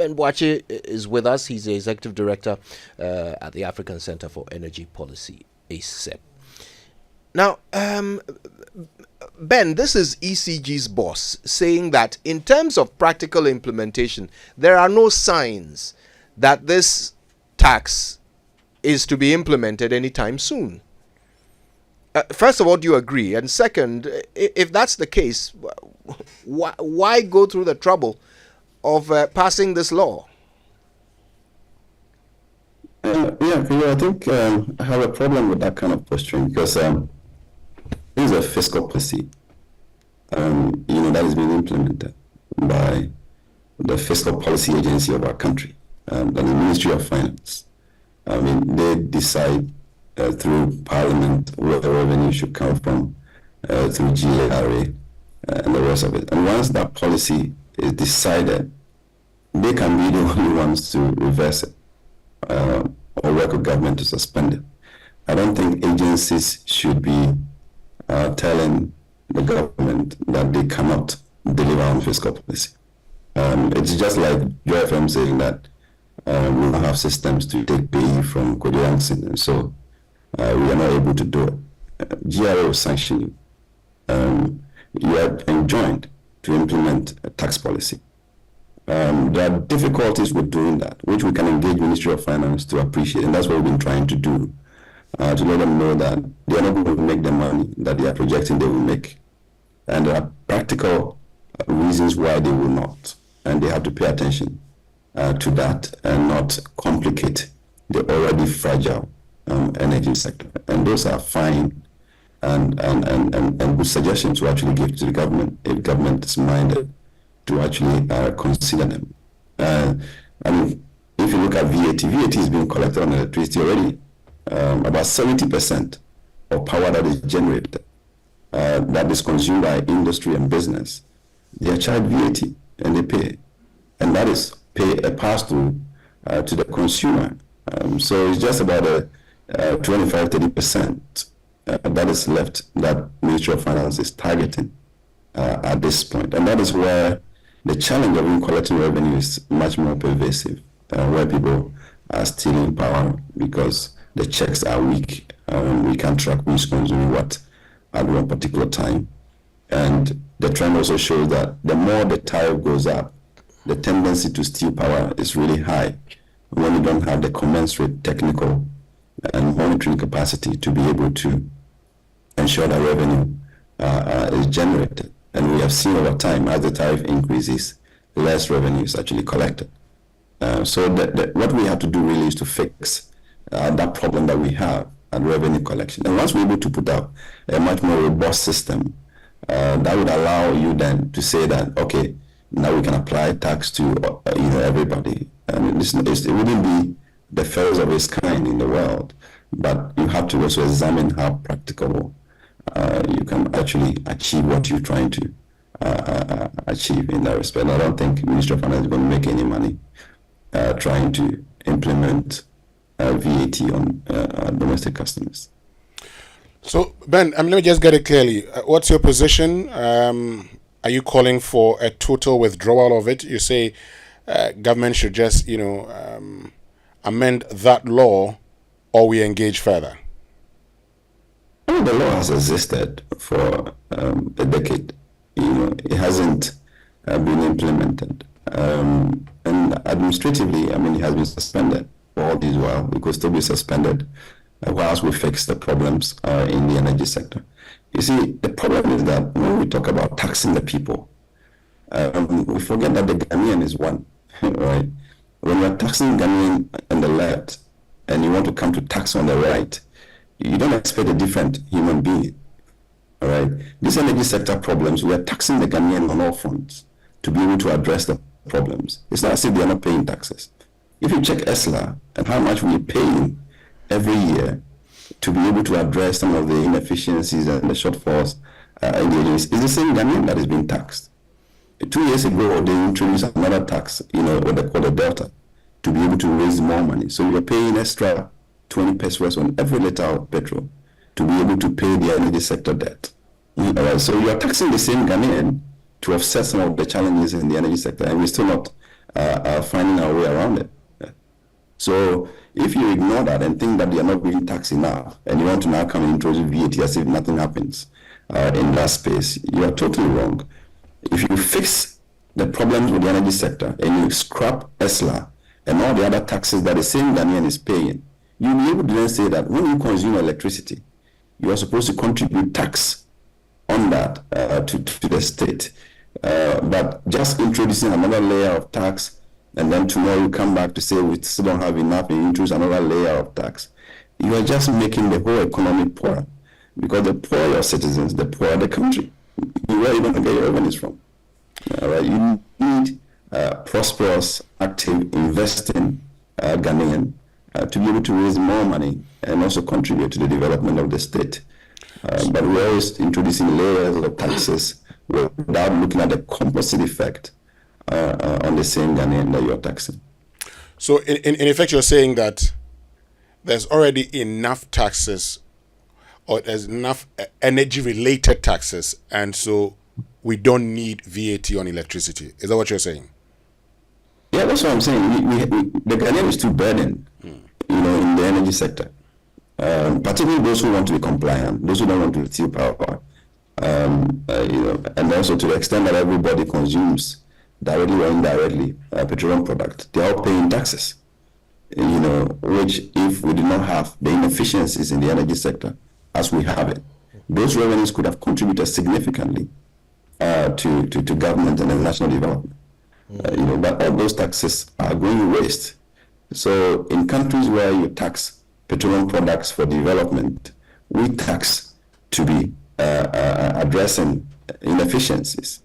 Ben Boakye is with us. He's the Executive Director at the African Center for Energy Policy, ACEP. Now, Ben, this is ECG's boss saying that in terms of practical implementation, there are no signs that this tax is to be implemented anytime soon. First of all, do you agree? And second, if that's the case, why go through the trouble of passing this law? I think I have a problem with that kind of posturing because this is a fiscal policy, that is being implemented by the fiscal policy agency of our country, the Ministry of Finance. They decide through Parliament where the revenue should come from, through GRA and the rest of it. And once that policy is decided, they can be the only ones to reverse it or work with government to suspend it. I don't think agencies should be telling the government that they cannot deliver on fiscal policy. It's just like UFM saying that we don't have systems to take pay from Kodiansin, and so we are not able to do it. GRA will sanction you. You are enjoined to implement a tax policy. There are difficulties with doing that, which we can engage Ministry of Finance to appreciate, and that's what we've been trying to do, to let them know that they are not going to make the money that they are projecting they will make. And there are practical reasons why they will not, and they have to pay attention to that and not complicate the already fragile energy sector. And those are fine and good suggestions to actually give to the government if government is minded to actually consider them. If you look at VAT is being collected on electricity already. About 70% of power that is generated, that is consumed by industry and business, they are charged VAT and they pay. And that is a pass-through to the consumer. So it's just about 25-30% that is left that Ministry of Finance is targeting at this point. And that is where the challenge of collecting revenue is much more pervasive, where people are stealing power because the checks are weak. We can't track who's consuming what at one particular time. And the trend also shows that the more the tariff goes up, the tendency to steal power is really high when you don't have the commensurate technical and monitoring capacity to be able to ensure that revenue is generated. And we have seen over time, as the tariff increases, less revenue is actually collected. So what we have to do really is to fix that problem that we have at revenue collection. And once we're able to put up a much more robust system, that would allow you then to say that, okay, now we can apply tax to everybody. And it wouldn't be the first of its kind in the world, but you have to also examine how practicable you can actually achieve what you're trying to achieve in that respect. I don't think Ministry of Finance is going to make any money trying to implement VAT on domestic customers. So, Ben, let me just get it clearly. What's your position? Are you calling for a total withdrawal of it? You say government should just, amend that law, or we engage further? The law has existed for a decade. It hasn't been implemented. And administratively, it has been suspended for all this while. It could still be suspended whilst we fix the problems in the energy sector. You see, the problem is that when we talk about taxing the people, we forget that the Ghanaian is one, right? When you're taxing Ghanaian on the left and you want to come to tax on the right, you don't expect a different human being, all right? These energy sector problems, we are taxing the Ghanaian on all fronts to be able to address the problems. It's not as if they're not paying taxes. If you check ESLA and how much we're paying every year to be able to address some of the inefficiencies and the shortfalls in the agencies, it's the same Ghanaian that is being taxed. 2 years ago, they introduced another tax, what they call the Delta, to be able to raise more money. So you're paying extra 20 pesos on every liter of petrol to be able to pay the energy sector debt. So you're taxing the same Ghanaian to offset some of the challenges in the energy sector, and we're still not finding our way around it. So if you ignore that and think that they are not being taxed enough, and you want to now come and introduce VAT as if nothing happens in that space, you are totally wrong. If you fix the problems with the energy sector and you scrap ESLA and all the other taxes that the same Ghanaian is paying, you'll be able to then say that when you consume electricity, you are supposed to contribute tax on that to the state. But just introducing another layer of tax, and then tomorrow you come back to say we still don't have enough, and you introduce another layer of tax, you are just making the whole economy poorer. Because the poorer your citizens, the poorer the country. Where are you going to get your revenues from? All right, you need prosperous, active, investing Ghanaian to be able to raise more money and also contribute to the development of the state. But we're always introducing layers of taxes without looking at the composite effect on the same Ghanaian that you're taxing. So in effect, you're saying that there's already enough taxes, or there's enough energy-related taxes, and so we don't need VAT on electricity. Is that what you're saying? Yeah, that's what I'm saying. The Ghanaian is too burdened, in the energy sector. Particularly those who want to be compliant, those who don't want to steal power, and also to the extent that everybody consumes directly or indirectly petroleum product, they are all paying taxes. Which if we did not have the inefficiencies in the energy sector as we have it, those revenues could have contributed significantly to government and national development. But all those taxes are going to waste. So in countries where you tax petroleum products for development, we tax to be addressing inefficiencies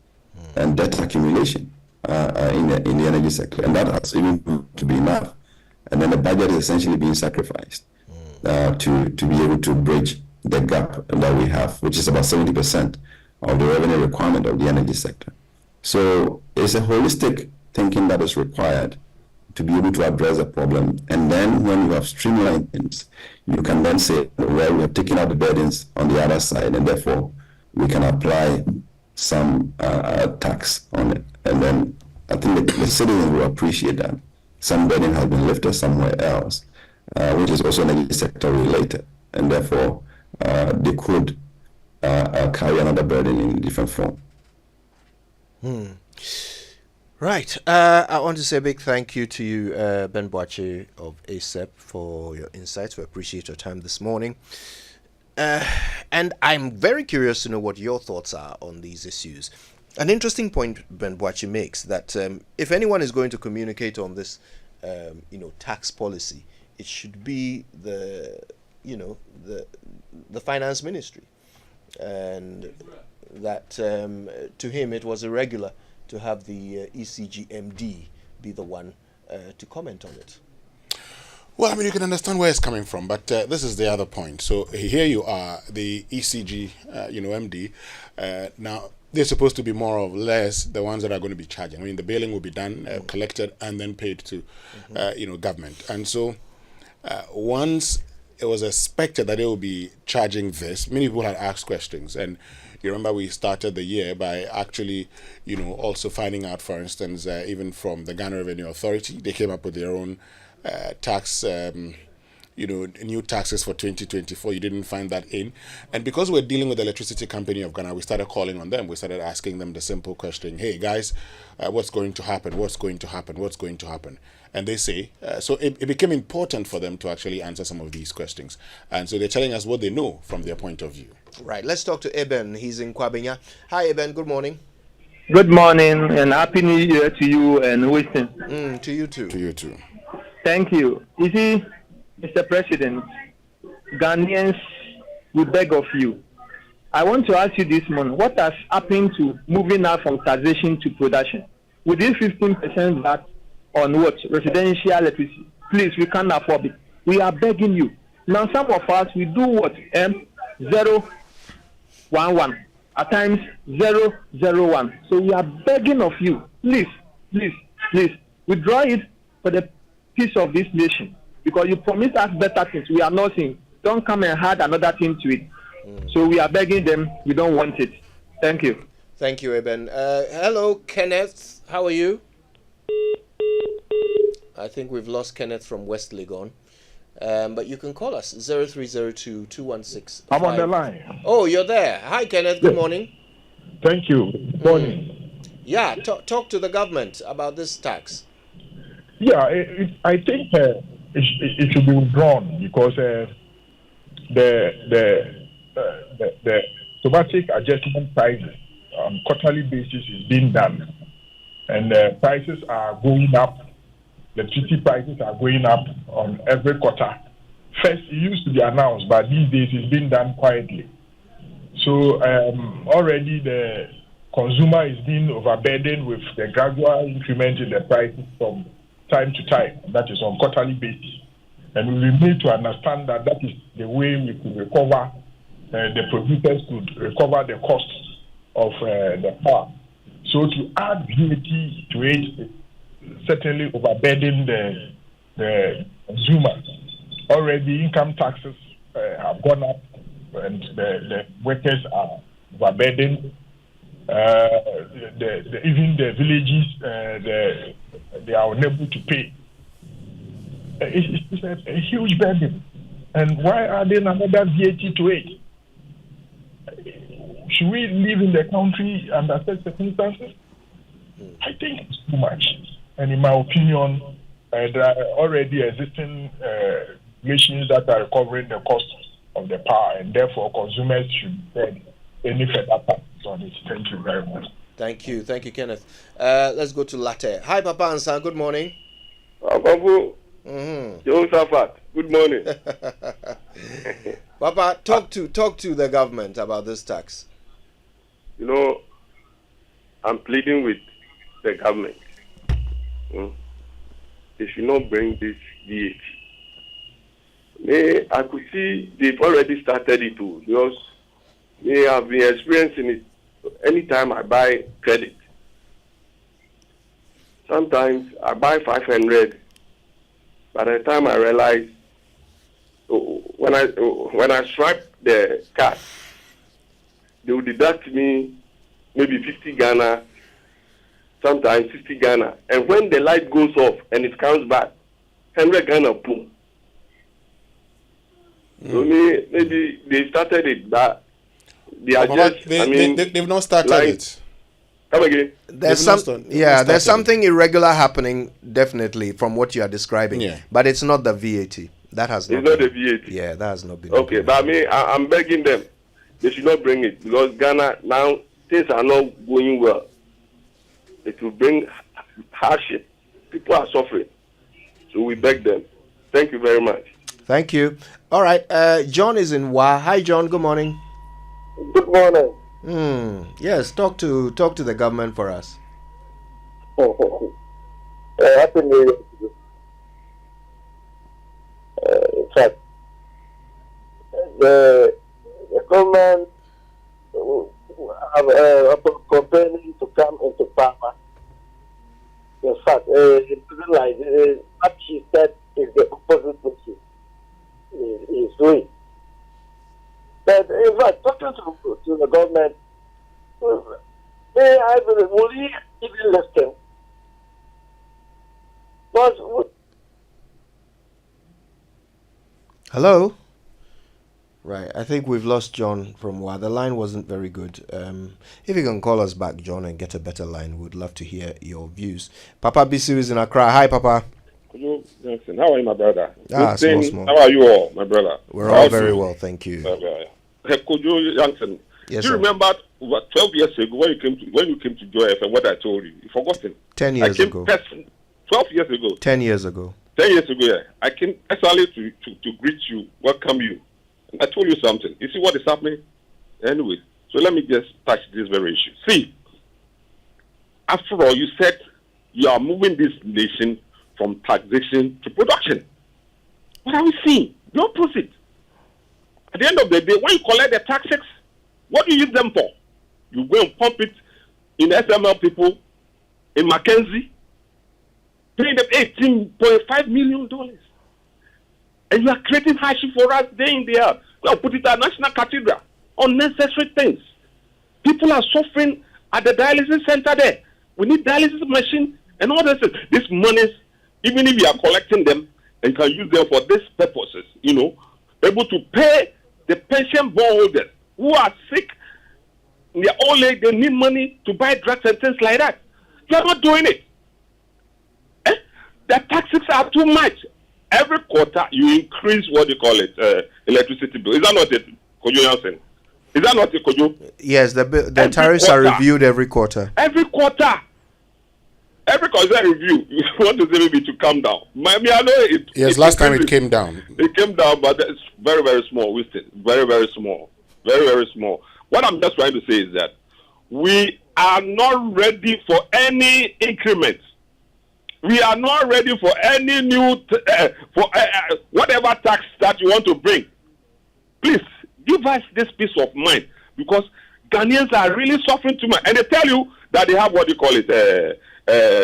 and debt accumulation in the energy sector, and that has even to be enough. And then the budget is essentially being sacrificed to be able to bridge the gap that we have, which is about 70% of the revenue requirement of the energy sector. So it's a holistic thinking that is required to be able to address the problem. And then when you have streamlined things, you can then say, well, we have taken out the burdens on the other side, and therefore we can apply some tax on it. And then I think the citizens will appreciate that. Some burden has been lifted somewhere else, which is also energy sector related. And therefore, they could carry another burden in different form. Right. I want to say a big thank you to you, Ben Boakye of ACEP, for your insights. We appreciate your time this morning. And I'm very curious to know what your thoughts are on these issues. An interesting point Ben Boakye makes, that if anyone is going to communicate on this, tax policy, it should be the finance ministry, and that to him it was irregular to have the ECG MD be the one to comment on it. Well, I mean, you can understand where it's coming from, but this is the other point. So here you are, the ECG, MD. Now, they're supposed to be more or less the ones that are going to be charging. I mean, the billing will be done, collected, and then paid to, government. And so once it was expected that they will be charging this, many people had asked questions. And you remember we started the year by actually, also finding out, for instance, even from the Ghana Revenue Authority, they came up with their own tax, new taxes for 2024. You didn't find that in. And because we're dealing with the Electricity Company of Ghana, we started calling on them. We started asking them the simple question, hey guys, what's going to happen? What's going to happen? What's going to happen? And they say, so it became important for them to actually answer some of these questions. And so they're telling us what they know from their point of view. Right. Let's talk to Eben. He's in Kwabenya. Hi, Eben. Good morning. Good morning and Happy New Year to you and Winston. To you too. To you too. Thank you. You see, Mr. President, Ghanaians, we beg of you. I want to ask you this morning, what has happened to moving now from taxation to production? Within 15% VAT on what? Residential electricity. Please, we can't afford it. We are begging you. Now, some of us, we do what? 011. At times, 001. So we are begging of you. Please, please, please, withdraw it for the peace of this nation. Because you promised us better things. We are not saying, don't come and add another thing to it. So we are begging them. We don't want it. Thank you. Thank you, Eben. Hello, Kenneth. How are you? I think we've lost Kenneth from West Legon. But you can call us 0302-216. I'm on the line. Oh, you're there. Hi, Kenneth. Good morning. Thank you. Good morning. Yeah, talk to the government about this tax. Yeah, I think it should be withdrawn because the automatic adjustment prices on quarterly basis is being done, and prices are going up. The treaty prices are going up on every quarter. First, it used to be announced, but these days it's being done quietly. So already the consumer is being overburdened with the gradual increment in the prices from time to time. That is on quarterly basis. And we need to understand that that is the way we could recover, the producers could recover the costs of the power. So to add VAT to it certainly overburden the consumer. Already income taxes have gone up and the workers are overburdened. Even the villages, they are unable to pay. It's a huge burden. And why adding another VAT to it? Should we live in the country under such circumstances? I think it's too much. And in my opinion, there are already existing machines that are recovering the cost of the power, and therefore consumers should pay any further tax on it. Thank you very much. Thank you, Kenneth. Let's go to Latte. Hi, Papa Ansa. Good morning. Josephat, good morning. Papa, talk to the government about this tax. You know, I'm pleading with the government. They should not bring this VAT. I could see they've already started it too, because they have been experiencing it anytime I buy credit. Sometimes I buy 500. By the time I realize, when I swipe the card, they will deduct me maybe 50 Ghana, sometimes 60 Ghana. And when the light goes off and it comes back, 100 Ghana, boom. So maybe they started it, but they are they've not started it. Come again. There's something irregular happening, definitely, from what you are describing. Yeah. But it's not the VAT. That has not. It's not the VAT. Yeah, that has not been. Okay, but I'm begging them. They should not bring it, because Ghana now things are not going well. It will bring hardship. People are suffering. So we beg them. Thank you very much. Thank you. All right. John is in Wa. Hi, John. Good morning. Good morning. Yes, talk to the government for us. Happy New Year to you. In fact, the government have complaining to come into power. In fact, like what she said is the opposite what she is doing. But in fact, talking to the government, will he even listen? Hello? Right, I think we've lost John from Wa. The line wasn't very good. If you can call us back, John, and get a better line, we'd love to hear your views. Papa Bisu is in Accra. Hi, Papa. Kojo Johnson, how are you, my brother? Small. How are you all, my brother? We're all very well, thank you. Kojo Johnson, yes, do you remember 12 years ago when you came to Joy FM, what I told you? You've forgotten. 10 years ago. 12 years ago. 10 years ago. 10 years ago, yeah. I came personally to greet you, welcome you. And I told you something. You see what is happening? Anyway, so let me just touch this very issue. See, after all, you said you are moving this nation from taxation to production. What are we seeing? The opposite. At the end of the day, when you collect the taxes, what do you use them for? You go and pump it in SML people, in Mackenzie, paying them $18.5 million. And you are creating hardship for us day in, day out. Well, put it at National Cathedral. Unnecessary things. People are suffering at the dialysis center there. We need dialysis machine And all this, these monies, even if you are collecting them and can use them for these purposes, able to pay the pension bondholders who are sick, they're old age, they need money to buy drugs and things like that. You are not doing it. The taxes are too much. Every quarter you increase electricity bill. Is that not it, Kojo Jansen? Is that not it, Kojo? Yes, the tariffs are reviewed every quarter. Every quarter review. You want to say maybe to come down? I know it. Yes, last time it came down. It came down, but it's very, very small. Very, very small. Very, very small. What I'm just trying to say is that we are not ready for any increments. We are not ready for any new, whatever tax that you want to bring. Please, give us this peace of mind, because Ghanaians are really suffering too much. And they tell you that they have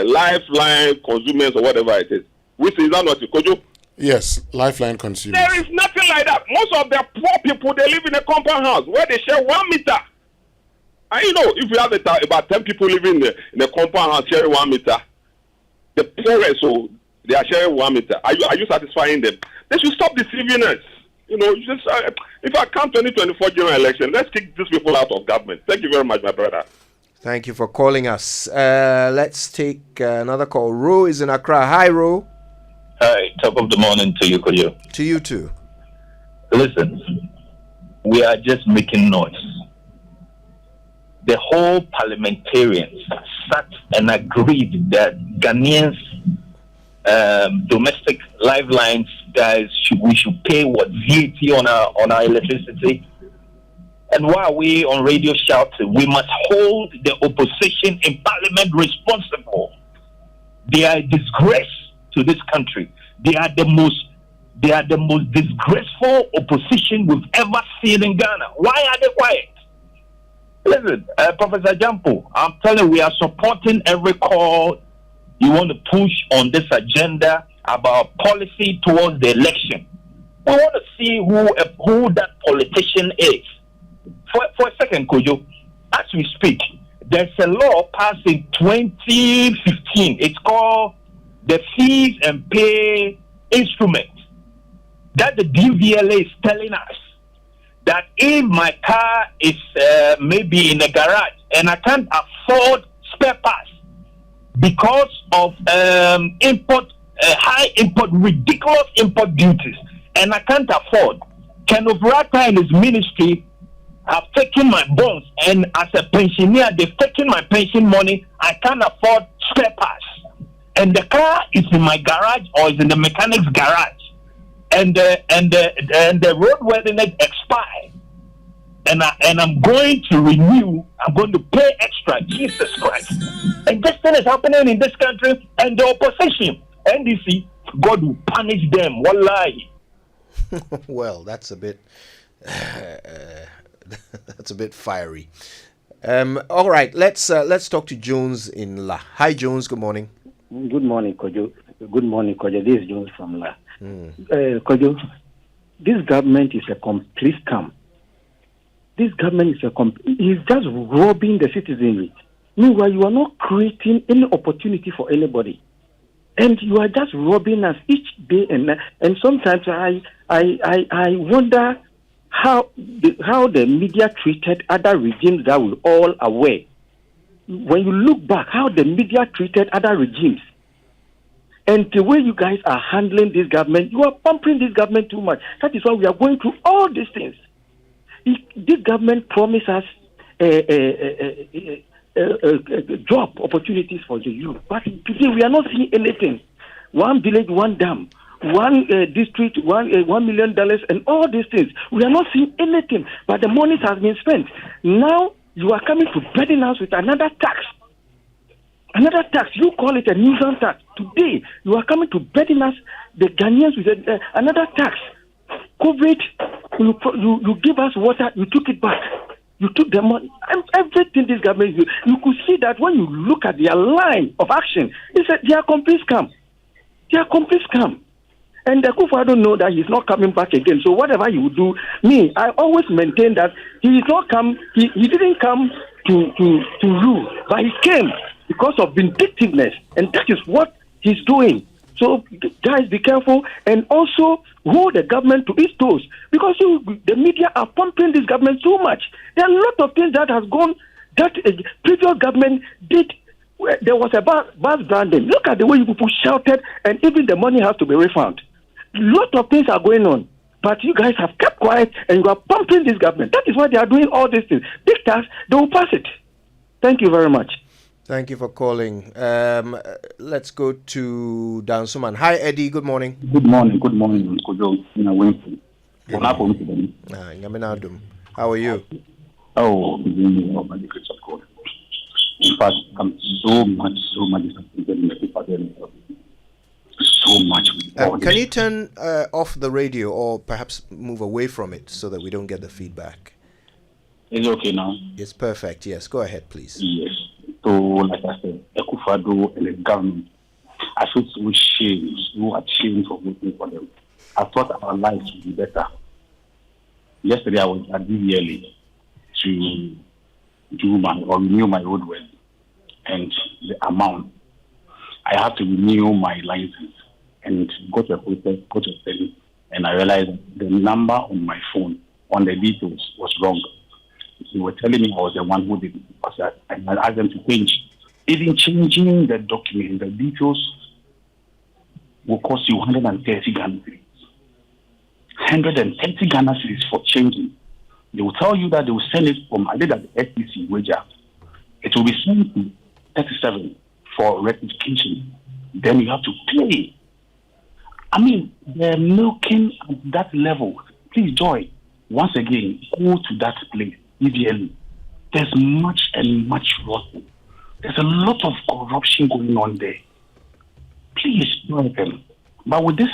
lifeline consumers or whatever it is. Which is that not it, Kojo? Yes, lifeline consumers. There is nothing like that. Most of the poor people, they live in a compound house where they share 1 meter. And if you have about 10 people living in a compound house sharing 1 meter, the poorest, so they are sharing 1 meter. Are you satisfying them? They should stop deceiving us. If I come 2024 general election, let's kick these people out of government. Thank you very much, my brother. Thank you for calling us. Let's take another call. Ro is in Accra. Hi, Ro. Hi, top of the morning to you, Kojo. To you too. Listen, we are just making noise. The whole parliamentarians sat and agreed that Ghanaians domestic lifelines guys we should pay VAT on our electricity. And while we on radio shouting, we must hold the opposition in parliament responsible. They are a disgrace to this country. They are the most disgraceful opposition we've ever seen in Ghana. Why are they quiet? Listen, Professor Jampo, I'm telling you, we are supporting every call you want to push on this agenda about policy towards the election. We want to see who that politician is. For a second, Kojo, as we speak, there's a law passed in 2015. It's called the Fees and Pay Instrument. That the DVLA is telling us that if my car is maybe in a garage and I can't afford spare parts because of ridiculous import duties, and I can't afford, Ken Ofrata and his ministry have taken my bonds, and as a pensioner, they've taken my pension money. I can't afford spare parts, and the car is in my garage or is in the mechanic's garage, and the roadworthiness expired, and I'm going to renew. I'm going to pay extra. Jesus Christ! And this thing is happening in this country, and the opposition, NDC, God will punish them. Wallahi. Well, that's a bit. That's a bit fiery. All right, let's talk to Jones in La. Hi, Jones. Good morning. Good morning, Kojo. Good morning, Kojo. This is Jones from La. Kojo, this government is a complete scam. This government is he's just robbing the citizenry. Meanwhile, you are not creating any opportunity for anybody, and you are just robbing us each day. And sometimes I wonder how the media treated other regimes that we're all aware. When you look back, how the media treated other regimes, and the way you guys are handling this government, you are pumping this government too much. That is why we are going through all these things. This government promised us job opportunities for the youth, but today we are not seeing anything. One village, one dam. One district, $1 million, and all these things. We are not seeing anything, but the money has been spent. Now you are coming to burden us with another tax. Another tax. You call it a nuisance tax. Today you are coming to burden us, the Ghanaians, with another tax. COVID, you give us water, you took it back. You took the money. Everything this government is doing. You could see that when you look at their line of action, it's they are complete scam. They are complete scam. And the Kufu, I don't know that he's not coming back again. So whatever he will do, I always maintain that he is not come. He didn't come to rule, but he came because of vindictiveness, and that is what he's doing. So, guys, be careful, and also hold the government to its toes, because the media are pumping this government too much. There are a lot of things that has gone that previous government did. There was a bad branding. Look at the way you people shouted, and even the money has to be refunded. A lot of things are going on, but you guys have kept quiet, and you are pumping this government. That is why they are doing all these things. Big tax, they will pass it. Thank you very much. Thank you for calling. Let's go to Dansuman. Hi, Eddie. Good morning. Good morning. Good morning, Kojo. How are you? Oh, by the grace of God. In fact, I'm so much disappointed in the people there. So much. Can you turn off the radio or perhaps move away from it so that we don't get the feedback? Is it okay now? It's perfect. Yes. Go ahead, please. Yes. So, like I said, Ekufado and the government, I feel so ashamed for working for them. I thought our lives would be better. Yesterday, I was at DVLA to renew my roadway, and the amount I have to renew my license and go to a process, go to a study, and I realized the number on my phone on the details was wrong. They were telling me I was the one who did it. I asked them to change. Even changing the document, the details will cost you 130 Ghana cedis. 130 Ghana cedis for changing. They will tell you that they will send it from, I did at the SEC wager. It will be sent to 37 for rectification. Then you have to pay. I mean, they're milking at that level. Please, Joy, once again, go to that place. EVL. There's much and much rotten. There's a lot of corruption going on there. Please join them. But with this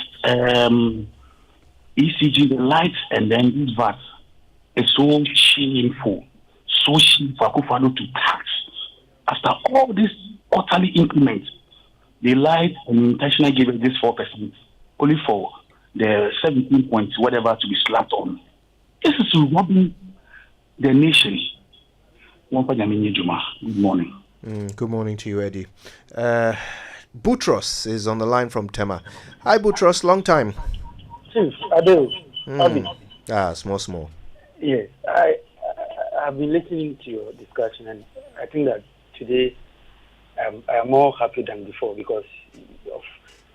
ECG, the lights, and then this VAT, it's so shameful. So shameful for Akufo-Addo to tax. After all this utterly implement, they lied and intentionally gave it this 4%, only for the 17 points, whatever, to be slapped on. This is robbing the nation. Good morning. Good morning to you, Eddie. Boutros is on the line from Tema. Hi, Boutros. Long time. Chief, Adele. Small. Yes, I've been listening to your discussion, and I think that today I am more happy than before because of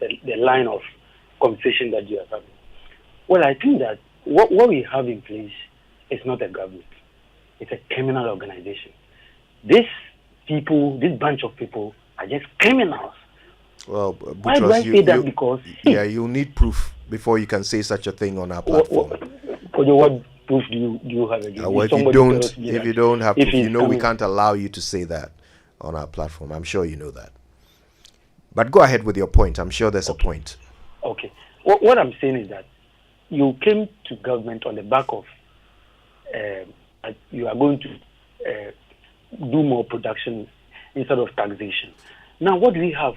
the line of conversation that you are having. Well, I think that what we have in place is not a government. It's a criminal organization. This bunch of people are just criminals. Well, Boutros, why do I say that? Because you'll need proof before you can say such a thing on our platform. What proof do you have again? If you don't have proof, we can't allow you to say that on our platform. I'm sure you know that. But go ahead with your point. I'm sure there's a point. Okay. What I'm saying is that you came to government on the back of you are going to do more production instead of taxation. Now, what do we have?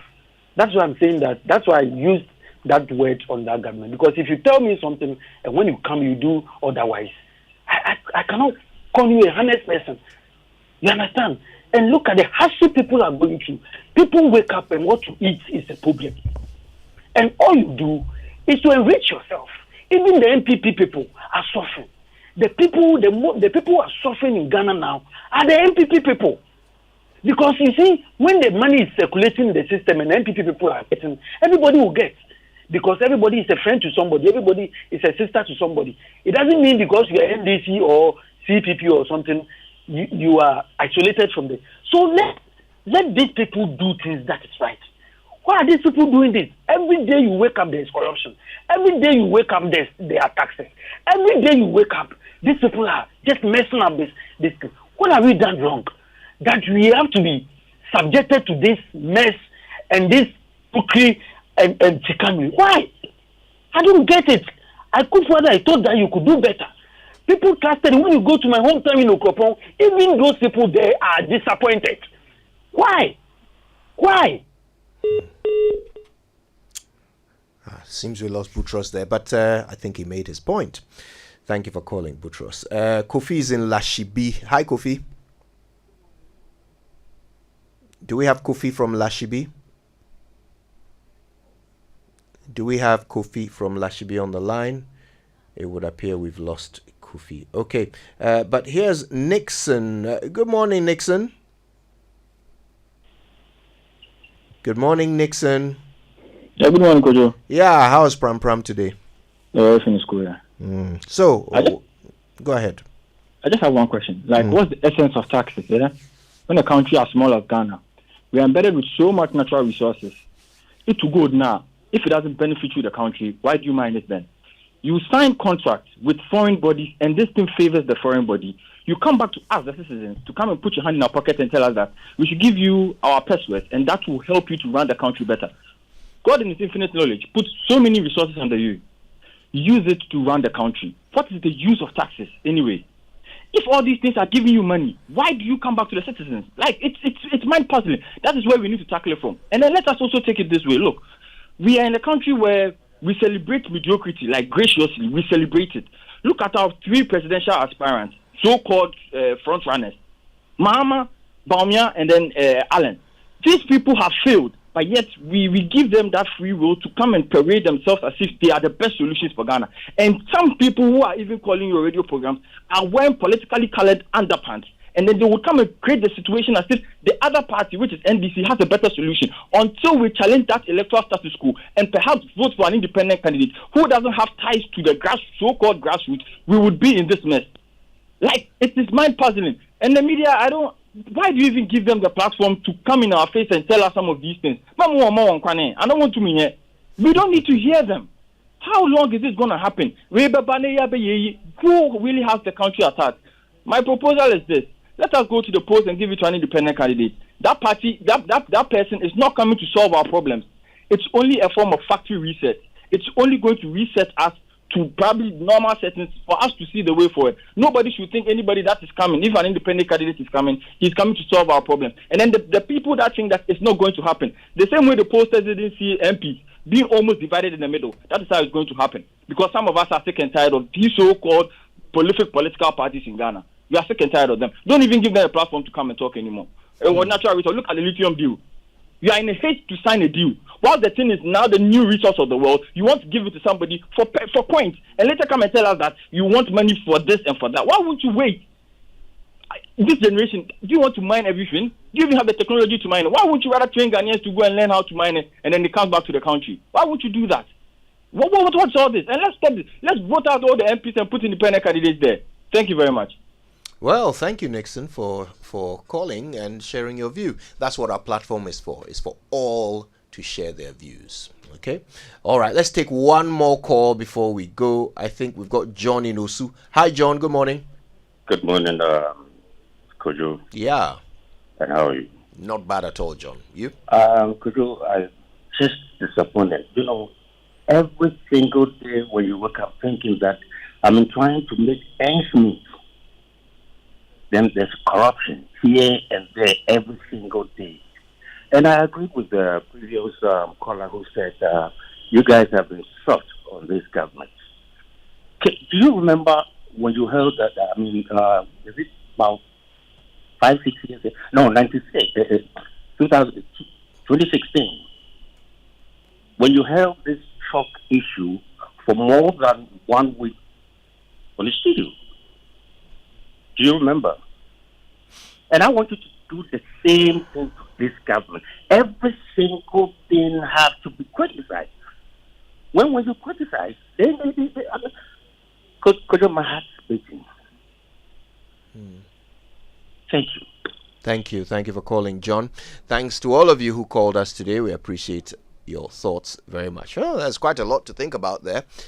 That's why I'm saying that. That's why I used that word on that government. Because if you tell me something and when you come, you do otherwise, I cannot call you a honest person. You understand? And look at the hardship people are going through. People wake up and what to eat is a problem. And all you do is to enrich yourself. Even the MPP people are suffering. The people who are suffering in Ghana now are the MPP people. Because you see, when the money is circulating in the system and the MPP people are getting, everybody will get. Because everybody is a friend to somebody, everybody is a sister to somebody. It doesn't mean because you are NDC or CPP or something, you are isolated from them. So let these people do things that is right. Why are these people doing this? Every day you wake up, there is corruption. Every day you wake up, there are taxes. Every day you wake up, these people are just messing up this. What have we done wrong? That we have to be subjected to this mess and this cookery and chicanery. Why? I don't get it. I thought that you could do better. People trusted. When you go to my hometown in Okropon, even those people there are disappointed. Why? Seems we lost Boutros there, but I think he made his point. Thank you for calling, Boutros. Kofi is in Lashibi. Hi, Kofi. Do we have Kofi from Lashibi? Do we have Kofi from Lashibi on the line? It would appear we've lost Kofi. Okay, but here's Nixon. Good morning, Nixon. Good morning, Nixon. Yeah, good morning, Kojo. Yeah, how's Pram today? In school, yeah. So, go ahead. I just have one question. Like, what's the essence of taxes? Yeah? When a country as small as Ghana, we are embedded with so much natural resources. It to good now. If it doesn't benefit you, the country, why do you mind it then? You sign contracts with foreign bodies, and this thing favors the foreign body. You come back to us, the citizens, to come and put your hand in our pocket and tell us that we should give you our passwords, and that will help you to run the country better. God in His infinite knowledge put so many resources under you. Use it to run the country. What is the use of taxes anyway? If all these things are giving you money, why do you come back to the citizens? Like, it's mind puzzling. That is where we need to tackle it from. And then let us also take it this way. Look, we are in a country where we celebrate mediocrity, like graciously, we celebrate it. Look at our 3 presidential aspirants, so-called front runners, Mahama, Baumia, and then Allen. These people have failed, but yet we give them that free will to come and parade themselves as if they are the best solutions for Ghana. And some people who are even calling your radio programs are wearing politically colored underpants. And then they will come and create the situation as if the other party, which is NDC, has a better solution. Until we challenge that electoral status quo and perhaps vote for an independent candidate who doesn't have ties to the so-called grassroots, we would be in this mess. Like, it is mind puzzling. And the media, why do you even give them the platform to come in our face and tell us some of these things? I don't want to mean it. We don't need to hear them. How long is this going to happen? Who really has the country at heart? My proposal is this. Let us go to the polls and give it to an independent candidate. That party, that person is not coming to solve our problems. It's only a form of factory reset. It's only going to reset us to probably normal settings for us to see the way forward. Nobody should think anybody that is coming, if an independent candidate is coming, he's coming to solve our problems. And then the people that think that it's not going to happen, the same way the pollsters didn't see MPs being almost divided in the middle, that is how it's going to happen. Because some of us are sick and tired of these so-called prolific political parties in Ghana. We are sick and tired of them. Don't even give them a platform to come and talk anymore. Natural resource. Look at the lithium deal. You are in a haste to sign a deal. While the thing is now the new resource of the world, you want to give it to somebody for points, and later come and tell us that you want money for this and for that. Why would you wait? This generation, do you want to mine everything? Do you even have the technology to mine it? Why would you rather train Ghanaians to go and learn how to mine it, and then they come back to the country? Why would you do that? What's all this? And let's stop this. Let's vote out all the MPs and put independent candidates there. Thank you very much. Well, thank you, Nixon, for calling and sharing your view. That's what our platform is for. It's for all to share their views. Okay? All right, let's take one more call before we go. I think we've got John in Osu. Hi, John. Good morning. Good morning, Kojo. Yeah. And how are you? Not bad at all, John. You? Kojo, I'm just disappointed. You know, every single day when you wake up thinking that I'm trying to make ends meet, then there's corruption here and there every single day. And I agree with the previous caller who said you guys have been soft on this government. Do you remember when you held that, is it about 5-6 years ago? No, 2016. When you held this chalk issue for more than 1 week on the studio. Do you remember? And I want you to do the same thing to this government. Every single thing has to be criticized. When you criticize, then could my heart beating. Thank you. Thank you. Thank you for calling, John. Thanks to all of you who called us today. We appreciate your thoughts very much. Oh, there's quite a lot to think about there.